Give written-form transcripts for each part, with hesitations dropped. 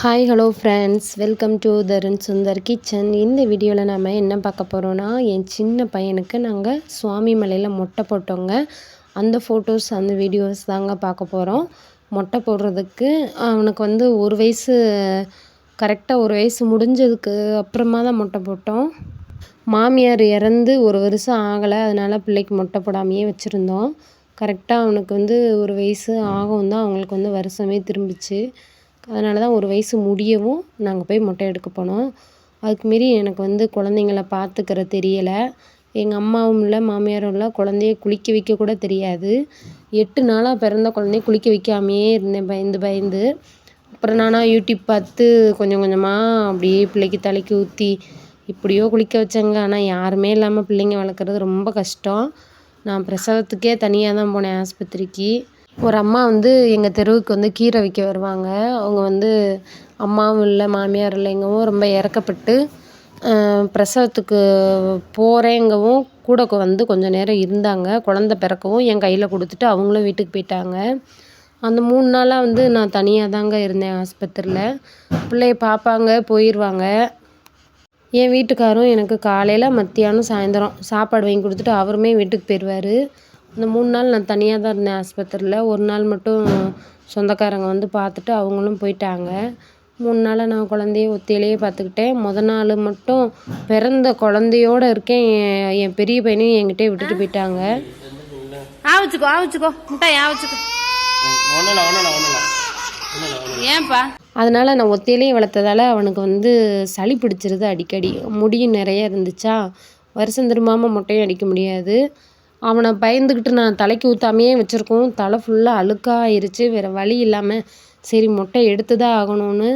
Hi hello friends, welcome to Tarun Sundar kitchen. இந்த வீடியோவில் நம்ம என்ன பார்க்க போகிறோன்னா, என் சின்ன பையனுக்கு நாங்கள் சுவாமி மலையில் மொட்டை போட்டோங்க. அந்த ஃபோட்டோஸ் அந்த வீடியோஸ் தாங்க பார்க்க போகிறோம். மொட்டை போடுறதுக்கு அவனுக்கு வந்து கரெக்டாக ஒரு வயசு முடிஞ்சதுக்கு அப்புறமா தான் மொட்டை போட்டோம். மாமியார் இறந்து ஒரு வருஷம் ஆகலை, அதனால் பிள்ளைக்கு மொட்டை போடாமையே வச்சுருந்தோம். கரெக்டாக அவனுக்கு வந்து ஒரு வயசு ஆகவும் தான் அவங்களுக்கு வந்து வருஷமே திரும்பிச்சு. அதனால தான் ஒரு வயசு முடியவும் நாங்கள் போய் மொட்டை எடுக்க போனோம். அதுக்கு மீறி எனக்கு வந்து குழந்தைங்கள பார்த்துக்கிற தெரியலை. எங்கள் அம்மாவும் இல்லை, மாமியாரும் இல்லை. குழந்தைய குளிக்க வைக்க கூட தெரியாது. 8 நாளாக பிறந்த குழந்தைய குளிக்க வைக்காமையே இருந்தேன், பயந்து. அப்புறம் நானாக யூடியூப் பார்த்து கொஞ்சம் கொஞ்சமாக அப்படியே பிள்ளைக்கு தலைக்கு ஊற்றி இப்படியோ குளிக்க வச்சேங்க. ஆனால் யாருமே இல்லாமல் பிள்ளைங்க வளர்க்குறது ரொம்ப கஷ்டம். நான் பிரசவத்துக்கே தனியாக தான் போனேன் ஆஸ்பத்திரிக்கு. ஒரு அம்மா வந்து எங்கள் தெருவுக்கு வந்து கீரை விற்க வருவாங்க. அவங்க வந்து அம்மாவும் இல்லை, மாமியார் இல்லைங்கவும் ரொம்ப இறக்கப்பட்டு பிரசவத்துக்கு போகிறேங்கவும் கூட வந்து கொஞ்சம் நேரம் இருந்தாங்க. குழந்த பிறக்கவும் என் கையில் கொடுத்துட்டு அவங்களும் வீட்டுக்கு போயிட்டாங்க. அந்த 3 நாளாக வந்து நான் தனியாக தாங்க இருந்தேன் ஆஸ்பத்திரியில். பிள்ளைய பார்ப்பாங்க, போயிடுவாங்க. என் வீட்டுக்காரும் எனக்கு காலையில், மத்தியானம், சாயந்தரம் சாப்பாடு வாங்கி கொடுத்துட்டு அவருமே வீட்டுக்கு போயிடுவார். அந்த 3 நாள் நான் தனியாக தான் இருந்தேன் ஆஸ்பத்திரியில். ஒரு நாள் மட்டும் சொந்தக்காரங்க வந்து பார்த்துட்டு அவங்களும் போயிட்டாங்க. 3 நாளாக நான் குழந்தைய ஒத்தையிலேயே பார்த்துக்கிட்டேன். நாள் மட்டும் பிறந்த குழந்தையோடு இருக்கேன். என் பெரிய பையனையும் என்கிட்டே விட்டுட்டு போயிட்டாங்க. ஆவச்சுக்கோ முட்டாய் ஆவச்சுக்கோ. ஏன்பா? அதனால் நான் ஒத்தையிலையும் வளர்த்ததால் அவனுக்கு வந்து சளி பிடிச்சிருது அடிக்கடி. முடியும் நிறைய இருந்துச்சா, வருஷம் திரும்பாமல் மொட்டையும் அடிக்க முடியாது. அவனை பயந்துக்கிட்டு நான் தலைக்கு ஊற்றாமையே வச்சுருக்கோம். தலை ஃபுல்லாக அழுக்காயிருச்சு. வேறு வழி இல்லாமல் சரி மொட்டை எடுத்து தான் ஆகணும்னு.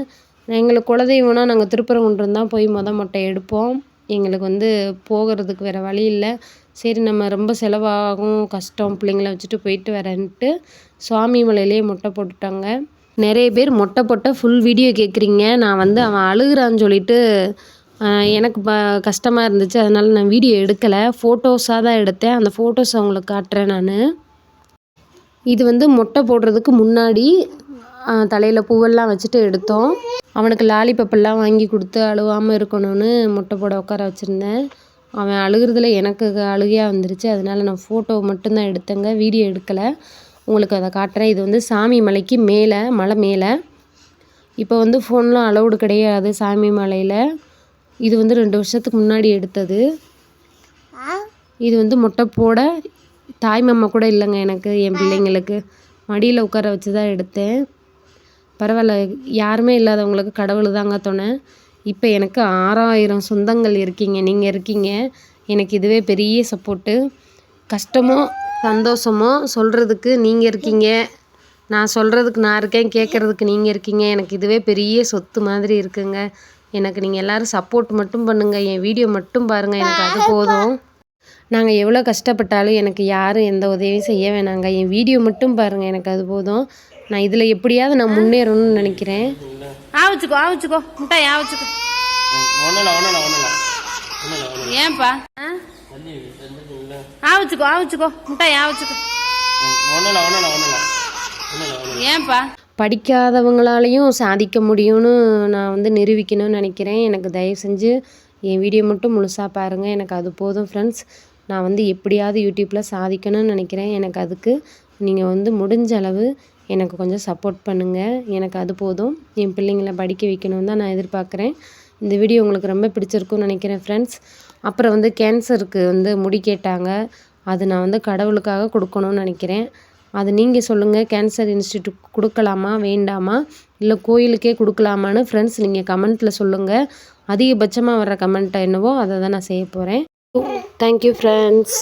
எங்களுக்கு குலதெய்வம்னா நாங்கள் திருப்பரங்குன்றம் தான் போய் மொட்டை எடுப்போம். எங்களுக்கு வந்து போகிறதுக்கு வேறு வழி இல்லை. சரி நம்ம ரொம்ப செலவாகும், கஷ்டம், பிள்ளைங்கள வச்சுட்டு போயிட்டு வரேன்ட்டு சுவாமி மலையிலேயே மொட்டை போட்டுட்டாங்க. நிறைய பேர் மொட்டை போட்ட ஃபுல் வீடியோ கேட்குறீங்க. நான் வந்து அவன் அழுகுறான்னு சொல்லிட்டு எனக்கு கஷ்டமாக இருந்துச்சு. அதனால் நான் வீடியோ எடுக்கலை, ஃபோட்டோஸாக தான் எடுத்தேன். அந்த ஃபோட்டோஸ் அவங்களுக்கு காட்டுறேன் நான். இது வந்து மொட்டை போடுறதுக்கு முன்னாடி தலையில் பூவெல்லாம் வச்சுட்டு எடுத்தோம். அவனுக்கு லாலிபப்பெல்லாம் வாங்கி கொடுத்து அழுவாமல் இருக்கணும்னு மொட்டை போட உட்கார வச்சுருந்தேன். அவன் அழுகிறதுல எனக்கு அழுகையாக வந்துருச்சு. அதனால் நான் ஃபோட்டோ மட்டும்தான் எடுத்தேங்க, வீடியோ எடுக்கலை. உங்களுக்கு அதை காட்டுறேன். இது வந்து சாமி மலைக்கு மேலே, மலை மேலே. இப்போ வந்து ஃபோன்லாம் அலௌடு கிடையாது சாமி மலையில். இது வந்து 2 வருஷத்துக்கு முன்னாடி எடுத்தது. இது வந்து மொட்டை போட தாய் மாமா கூட இல்லைங்க எனக்கு. என் பிள்ளைங்களுக்கு மடியில் உட்கார வச்சு தான் எடுத்தேன். பரவாயில்ல, யாருமே இல்லாதவங்களுக்கு கடவுள் தாங்க துணை. இப்போ எனக்கு 6000 சொந்தங்கள் இருக்கீங்க, நீங்கள் இருக்கீங்க. எனக்கு இதுவே பெரிய சப்போர்ட்டு. கஷ்டமோ சந்தோஷமோ சொல்கிறதுக்கு நீங்கள் இருக்கீங்க, நான் சொல்கிறதுக்கு நான் இருக்கேன், கேட்குறதுக்கு நீங்கள் இருக்கீங்க. எனக்கு இதுவே பெரிய சொத்து மாதிரி இருக்குங்க. எனக்கு நீங்கள் எல்லோரும் சப்போர்ட் மட்டும் பண்ணுங்கள், என் வீடியோ மட்டும் பாருங்கள், எனக்கு அது போதும். நாங்கள் எவ்வளோ கஷ்டப்பட்டாலும் எனக்கு யாரும் எந்த உதவியும் செய்ய வேணாங்க, என் வீடியோ மட்டும் பாருங்கள், எனக்கு அது போதும். நான் இதில் எப்படியாவது நான் முன்னேறணும்னு நினைக்கிறேன். ஆவச்சுக்கோ முட்டாய் ஆவச்சுக்கோ. ஏன்பா? ஆவச்சுக்கோ முட்டாய் ஆவச்சுக்கோ. ஏன்பா? படிக்காதவங்களாலையும் சாதிக்க முடியும்னு நான் வந்து நிரூபிக்கணும்னு நினைக்கிறேன். எனக்கு தயவு செஞ்சு என் வீடியோ மட்டும் முழுசாக பாருங்கள், எனக்கு அது போதும் ஃப்ரெண்ட்ஸ். நான் வந்து எப்படியாவது யூடியூப்பில் சாதிக்கணும்னு நினைக்கிறேன். எனக்கு அதுக்கு நீங்கள் வந்து முடிஞ்ச அளவு எனக்கு கொஞ்சம் சப்போர்ட் பண்ணுங்கள், எனக்கு அது போதும். என் பிள்ளைங்களை படிக்க வைக்கணும்னு தான் நான் எதிர்பார்க்குறேன். இந்த வீடியோ உங்களுக்கு ரொம்ப பிடிச்சிருக்குன்னு நினைக்கிறேன் ஃப்ரெண்ட்ஸ். அப்புறம் வந்து கேன்சருக்கு வந்து முடி கேட்டாங்க. அது நான் வந்து கடவுளுக்காக கொடுக்கணும்னு நினைக்கிறேன். அது நீங்கள் சொல்லுங்கள், கேன்சர் இன்ஸ்டியூட் கொடுக்கலாமா வேண்டாமா, இல்லை கோயிலுக்கே கொடுக்கலாமான்னு ஃப்ரெண்ட்ஸ் நீங்கள் கமெண்ட்டில் சொல்லுங்கள். அதிகபட்சமாக வர்ற கமெண்ட் என்னவோ அதை தான் நான் செய்ய போகிறேன். Thank you friends.